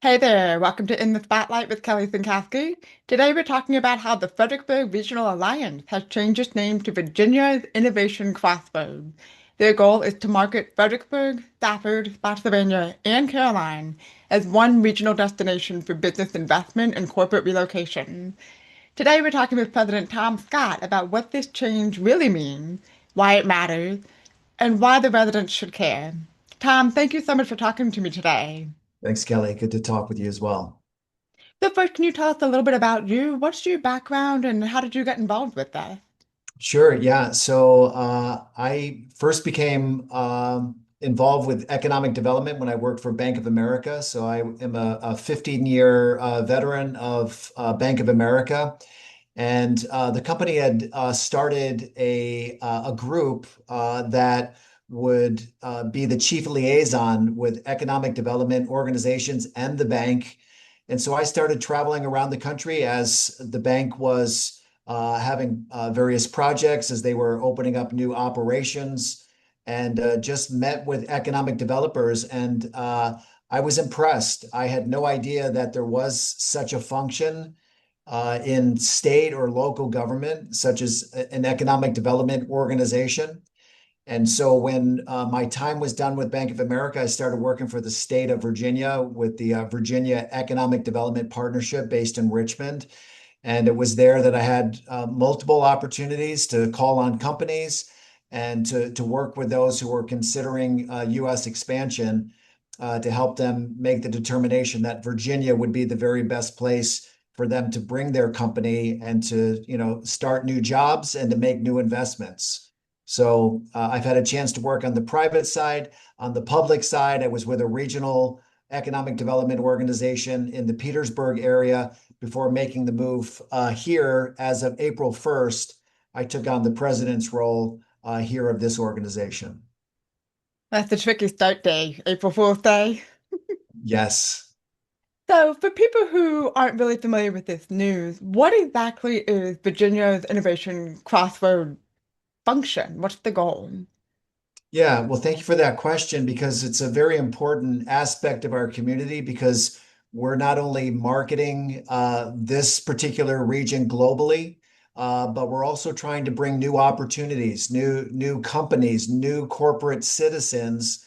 Hey there, welcome to In the Spotlight with Kelly Sinkowski. Today we're talking about how the Fredericksburg Regional Alliance has changed its name to Virginia's Innovation Crossroads. Their goal is to market Fredericksburg, Stafford, Spotsylvania, and Caroline as one regional destination for business investment and corporate relocation. Today we're talking with President Tom Scott about what this change really means, why it matters, and why the residents should care. Tom, thank you so much for talking to me today. Thanks, Kelly. Good to talk with you as well. So first, can you tell us a little bit about you? What's your background and how did you get involved with that? Sure. Yeah. I first became involved with economic development when I worked for Bank of America. So I am a 15-year veteran of Bank of America. And the company had started a group that would be the chief liaison with economic development organizations and the bank. And so I started traveling around the country as the bank was having various projects, as they were opening up new operations, and just met with economic developers. And I was impressed. I had no idea that there was such a function in state or local government, such as an economic development organization. And so when my time was done with Bank of America, I started working for the state of Virginia with the Virginia Economic Development Partnership based in Richmond. And it was there that I had multiple opportunities to call on companies and to work with those who were considering U.S. expansion to help them make the determination that Virginia would be the very best place for them to bring their company and to, start new jobs and to make new investments. So I've had a chance to work on the private side, on the public side. I was with a regional economic development organization in the Petersburg area before making the move here as of April 1st. I took on the president's role here of this organization. That's the tricky start day, April Fool's Day. Yes. So for people who aren't really familiar with this news, what exactly is Virginia's Innovation Crossroad function? What's the goal? Yeah, well, thank you for that question because it's a very important aspect of our community because we're not only marketing this particular region globally, but we're also trying to bring new opportunities, new companies, new corporate citizens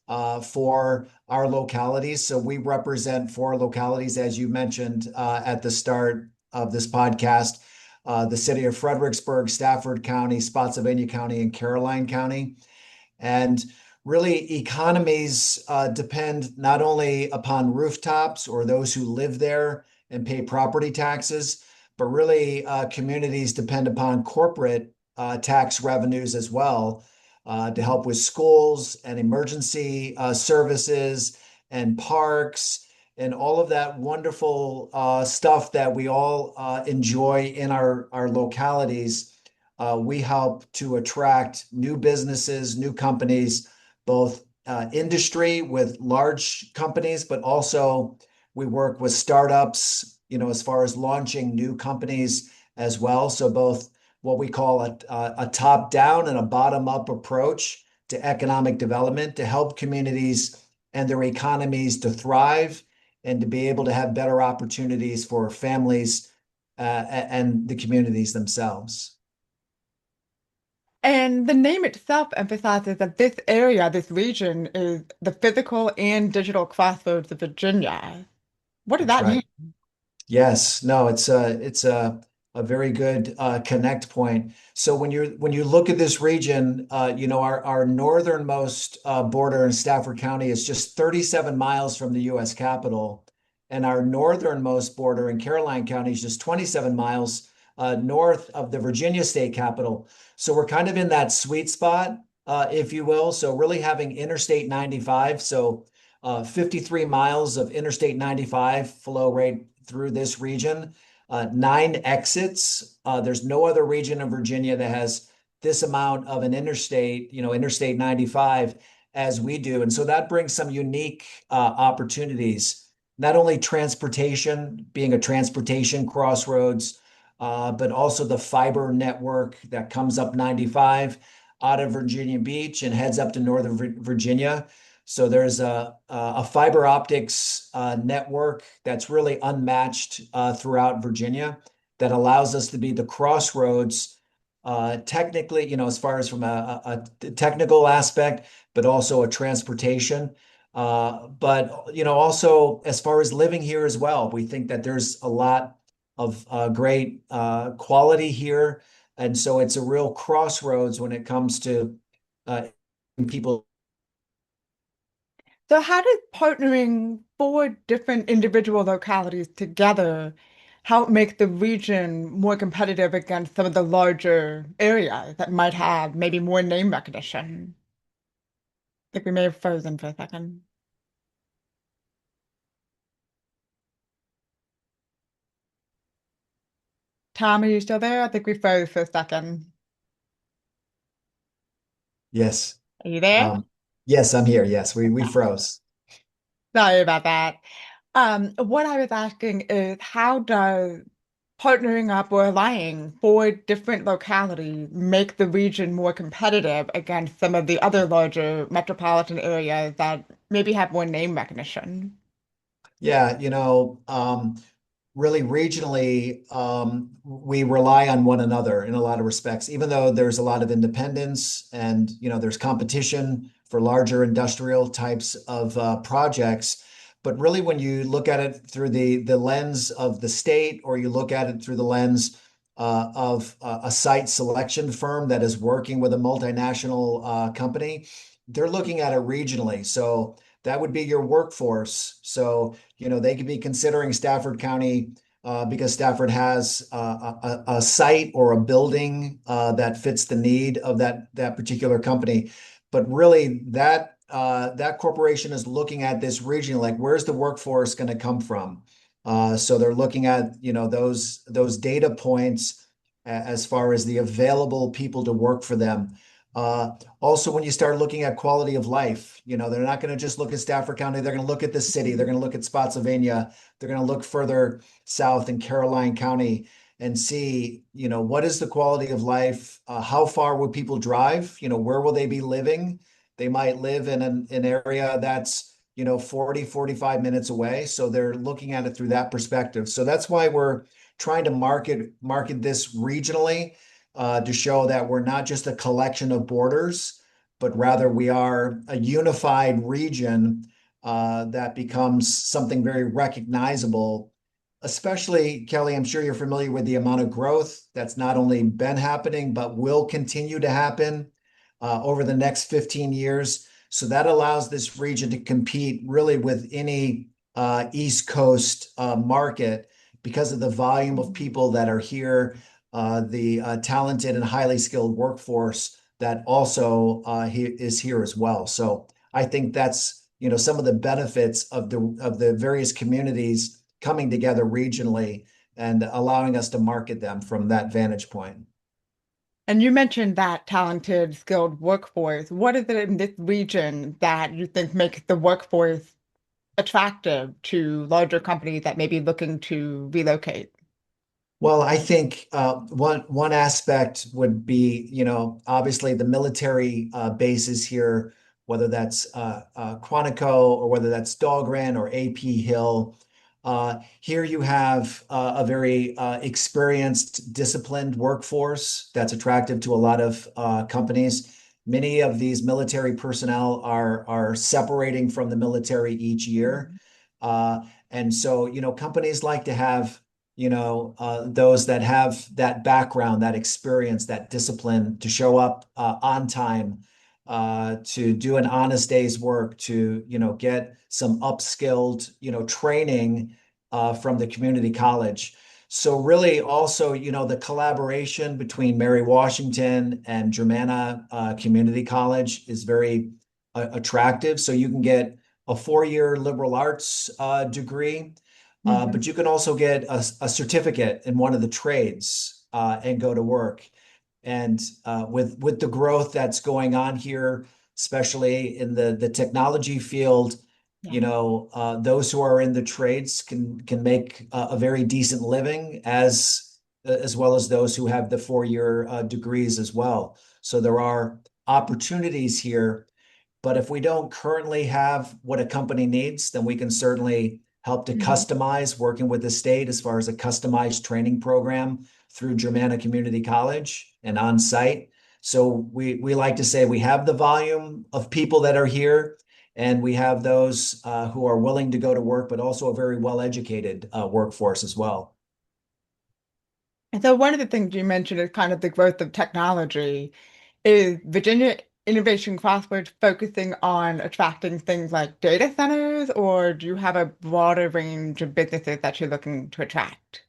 for our localities. So we represent four localities, as you mentioned at the start of this podcast, the city of Fredericksburg, Stafford County, Spotsylvania County, and Caroline County. And really, economies depend not only upon rooftops or those who live there and pay property taxes, but really communities depend upon corporate tax revenues as well to help with schools and emergency services and parks and all of that wonderful stuff that we all enjoy in our localities. We help to attract new businesses, new companies, both industry with large companies, but also we work with startups, as far as launching new companies as well. So both what we call a top down and a bottom up approach to economic development to help communities and their economies to thrive and to be able to have better opportunities for families and the communities themselves. And the name itself emphasizes that this area, this region, is the physical and digital crossroads of Virginia. What does That's that mean? right. Yes, no, it's a very good connect point. So when you look at this region, our northernmost border in Stafford County is just 37 miles from the U.S. Capitol, and our northernmost border in Caroline County is just 27 miles north of the Virginia State Capitol. So we're kind of in that sweet spot, if you will. So really having Interstate 95, so 53 miles of Interstate 95 flow right through this region, nine exits. There's no other region of Virginia that has this amount of an interstate, Interstate 95 as we do. And so that brings some unique opportunities, not only transportation, being a transportation crossroads, but also the fiber network that comes up 95 out of Virginia Beach and heads up to Northern Virginia. So there's a fiber optics network that's really unmatched throughout Virginia that allows us to be the crossroads technically, as far as from a technical aspect, but also a transportation. But also as far as living here as well, we think that there's a lot of great quality here, and so it's a real crossroads when it comes to people. So, how does partnering four different individual localities together help make the region more competitive against some of the larger areas that might have maybe more name recognition? I think we may have frozen for a second. Tom, are you still there? I think we froze for a second. Yes. Are you there? Um, yes, I'm here. Yes, we froze. Sorry about that. What I was asking is how does partnering up or aligning four different localities make the region more competitive against some of the other larger metropolitan areas that maybe have more name recognition? Yeah, really regionally, we rely on one another in a lot of respects, even though there's a lot of independence and there's competition for larger industrial types of projects. But really, when you look at it through the lens of the state, or you look at it through the lens of a site selection firm that is working with a multinational company, they're looking at it regionally. So that would be your workforce. So they could be considering Stafford County because Stafford has a site or a building that fits the need of that particular company. But really, that corporation is looking at this region, like where's the workforce going to come from? So they're looking at those data points as far as the available people to work for them. Also, when you start looking at quality of life, they're not going to just look at Stafford County. They're going to look at the city. They're going to look at Spotsylvania. They're going to look further south in Caroline County and see, what is the quality of life? How far will people drive? Where will they be living? They might live in an area that's, 40, 45 minutes away. So they're looking at it through that perspective. So that's why we're trying to market this regionally to show that we're not just a collection of borders, but rather we are a unified region that becomes something very recognizable. Especially, Kelly, I'm sure you're familiar with the amount of growth that's not only been happening, but will continue to happen over the next 15 years. So that allows this region to compete really with any East Coast market because of the volume of people that are here, the talented and highly skilled workforce that also is here as well. So I think that's some of the benefits of the various communities coming together regionally and allowing us to market them from that vantage point. And you mentioned that talented, skilled workforce. What is it in this region that you think makes the workforce attractive to larger companies that may be looking to relocate? Well, I think one aspect would be, obviously the military bases here, whether that's Quantico or whether that's Dahlgren or AP Hill. Here you have a very experienced, disciplined workforce that's attractive to a lot of companies. Many of these military personnel are separating from the military each year. Uh, and so, companies like to have those that have that background, that experience, that discipline to show up on time, to do an honest day's work, to, get some upskilled, training from the community college. So really also, the collaboration between Mary Washington and Germanna Community College is very attractive. So you can get a 4-year liberal arts degree, but Mhm. you can also get a certificate in one of the trades and go to work. And with the growth that's going on here, especially in the technology field, Yeah. those who are in the trades can make a very decent living as well as those who have the 4-year degrees as well. So there are opportunities here But if we don't currently have what a company needs, then we can certainly help to Mhm. customize working with the state as far as a customized training program through Germanna Community College and on site. So we like to say we have the volume of people that are here, and we have those who are willing to go to work, but also a very well-educated workforce as well. And so one of the things you mentioned is kind of the growth of technology. Is Virginia Innovation Crossroads focusing on attracting things like data centers, or do you have a broader range of businesses that you're looking to attract?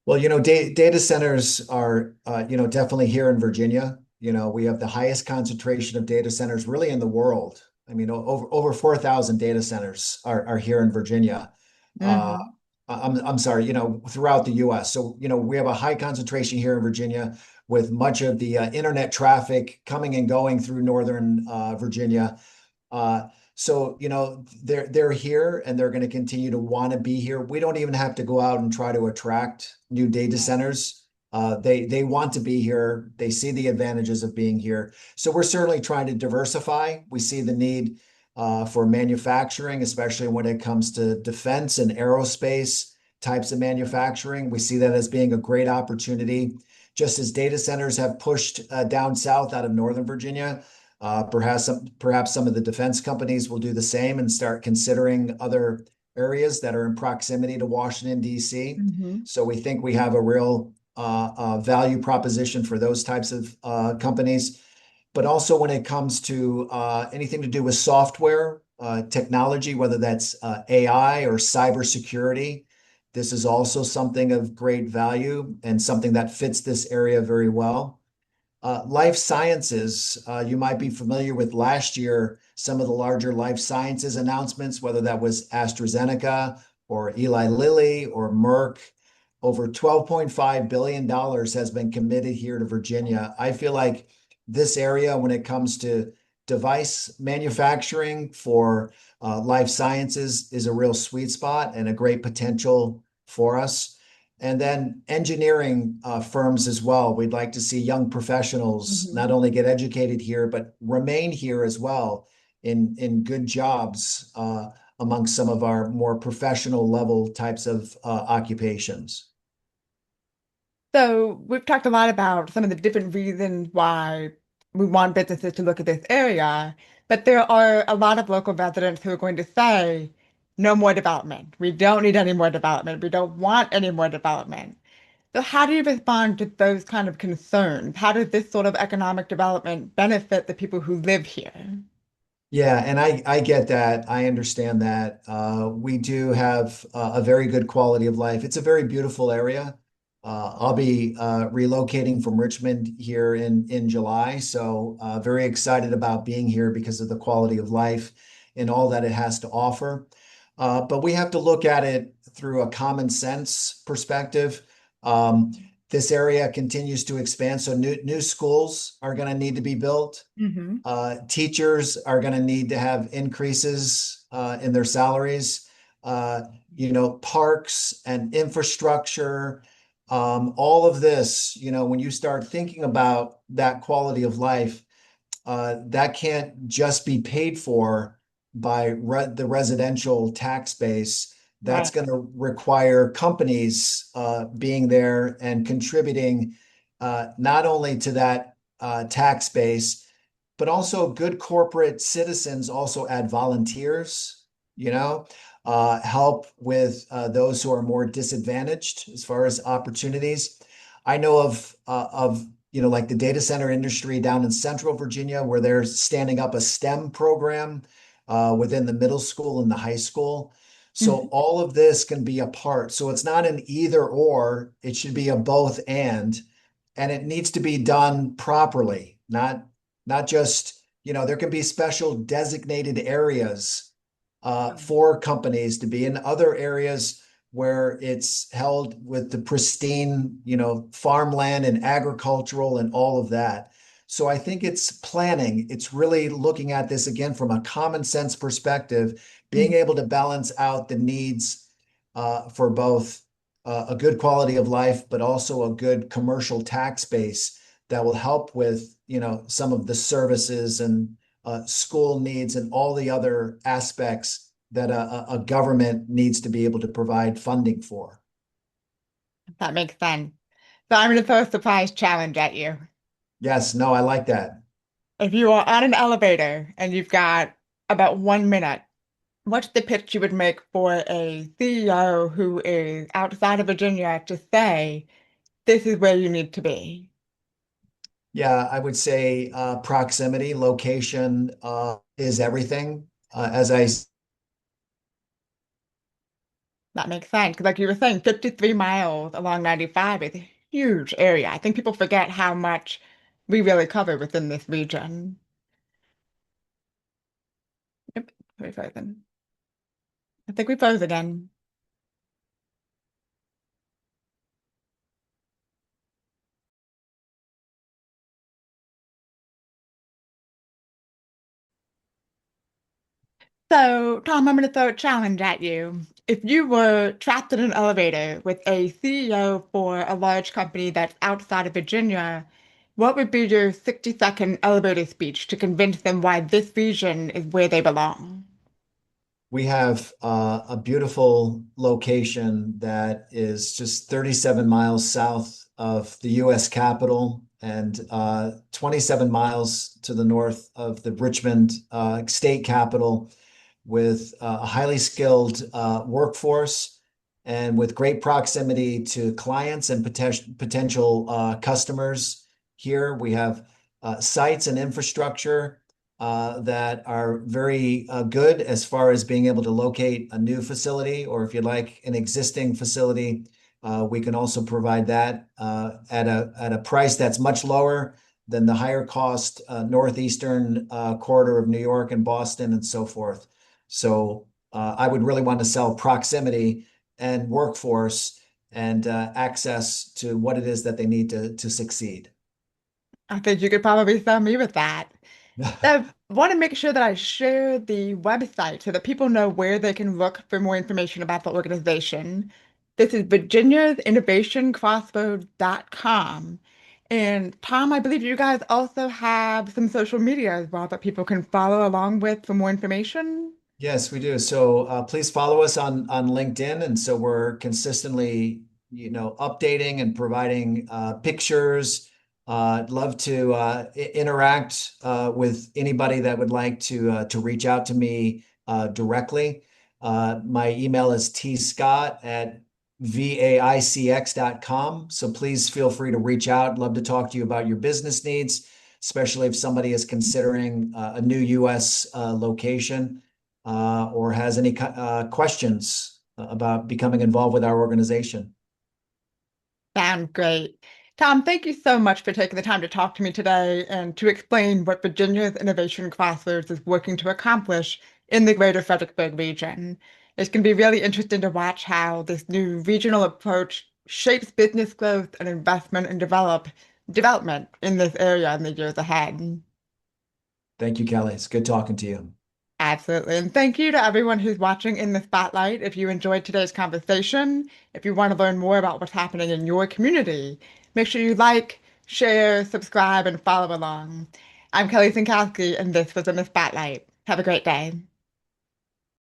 Well, data centers are, definitely here in Virginia. We have the highest concentration of data centers really in the world. I mean, over 4,000 data centers are here in Virginia. Uh, Hmm. I'm sorry, throughout the US. So, we have a high concentration here in Virginia with much of the internet traffic coming and going through Northern Virginia. So, they're here and they're going to continue to want to be here. We don't even have to go out and try to attract new data Right. centers. They want to be here. They see the advantages of being here. So we're certainly trying to diversify. We see the need for manufacturing, especially when it comes to defense and aerospace types of manufacturing. We see that as being a great opportunity. Just as data centers have pushed down south out of Northern Virginia, perhaps some of the defense companies will do the same and start considering other areas that are in proximity to Washington, D.C. Hmm. So we think we have a real value proposition for those types of companies. But also when it comes to anything to do with software, technology, whether that's AI or cybersecurity, this is also something of great value and something that fits this area very well. Life sciences, you might be familiar with last year, some of the larger life sciences announcements, whether that was AstraZeneca or Eli Lilly or Merck. Over $12.5 billion has been committed here to Virginia. I feel like this area, when it comes to device manufacturing for life sciences, is a real sweet spot and a great potential for us. And then engineering firms as well. We'd like to see young professionals not Hmm. only get educated here, but remain here as well in good jobs amongst some of our more professional level types of occupations. So we've talked a lot about some of the different reasons why we want businesses to look at this area, but there are a lot of local residents who are going to say, no more development. We don't need any more development. We don't want any more development. So how do you respond to those kind of concerns? How does this sort of economic development benefit the people who live here? Yeah, and I get that. I understand that. We do have a very good quality of life. It's a very beautiful area. I'll be relocating from Richmond here in July, so very excited about being here because of the quality of life and all that it has to offer. But we have to look at it through a common sense perspective. Um, this area continues to expand, so new schools are going to need to be built. Hmm. Teachers are going to need to have increases in their salaries. Uh, Parks and infrastructure, all of this, when you start thinking about that quality of life, that can't just be paid for by the residential tax base. That's Right. going to require companies being there and contributing not only to that tax base, but also good corporate citizens also add volunteers, help with those who are more disadvantaged as far as opportunities. I know of like the data center industry down in Central Virginia, where they're standing up a STEM program within the middle school and the high school. So Mhm. all of this can be a part. So it's not an either or, it should be a both and it needs to be done properly, not just, there can be special designated areas for companies to be in other areas where it's held with the pristine, farmland and agricultural and all of that. So I think it's planning. It's really looking at this again from a common sense perspective, being Mhm. able to balance out the needs for both a good quality of life, but also a good commercial tax base that will help with, some of the services and school needs, and all the other aspects that a government needs to be able to provide funding for. That makes sense. So I'm going to throw a surprise challenge at you. Yes, no, I like that. If you are on an elevator and you've got about 1 minute, what's the pitch you would make for a CEO who is outside of Virginia to say, this is where you need to be? Yeah, I would say proximity, location is everything. As I That makes sense. 'Cause like you were saying, 53 miles along 95 is a huge area. I think people forget how much we really cover within this region. Yep, we're frozen. I think we froze again. So, Tom, I'm going to throw a challenge at you. If you were trapped in an elevator with a CEO for a large company that's outside of Virginia, what would be your 60-second elevator speech to convince them why this region is where they belong? We have a beautiful location that is just 37 miles south of the U.S. Capitol and 27 miles to the north of the Richmond state capitol, with a highly skilled workforce and with great proximity to clients and potential customers. Here we have sites and infrastructure that are very good as far as being able to locate a new facility, or if you'd like an existing facility, we can also provide that at a price that's much lower than the higher cost northeastern corridor of New York and Boston and so forth. So I would really want to sell proximity and workforce and access to what it is that they need to succeed. I think you could probably sell me with that. I want to make sure that I share the website so that people know where they can look for more information about the organization. This is Virginia's Innovation Crossroads.com. And Tom, I believe you guys also have some social media as well that people can follow along with for more information. Yes, we do. So please follow us on LinkedIn, and so we're consistently, updating and providing pictures. I'd love to interact with anybody that would like to reach out to me directly. My email is tscott@vaicx.com. So please feel free to reach out. I'd love to talk to you about your business needs, especially if somebody is considering a new U.S. Location or has any questions about becoming involved with our organization. Sounds great. Tom, thank you so much for taking the time to talk to me today and to explain what Virginia's Innovation Crossroads is working to accomplish in the greater Fredericksburg region. It's going to be really interesting to watch how this new regional approach shapes business growth and investment and development in this area in the years ahead. Thank you, Kelly. It's good talking to you. Absolutely. And thank you to everyone who's watching in the spotlight. If you enjoyed today's conversation, if you want to learn more about what's happening in your community, make sure you like, share, subscribe, and follow along. I'm Kelly Sinkowski, and this was in the spotlight. Have a great day.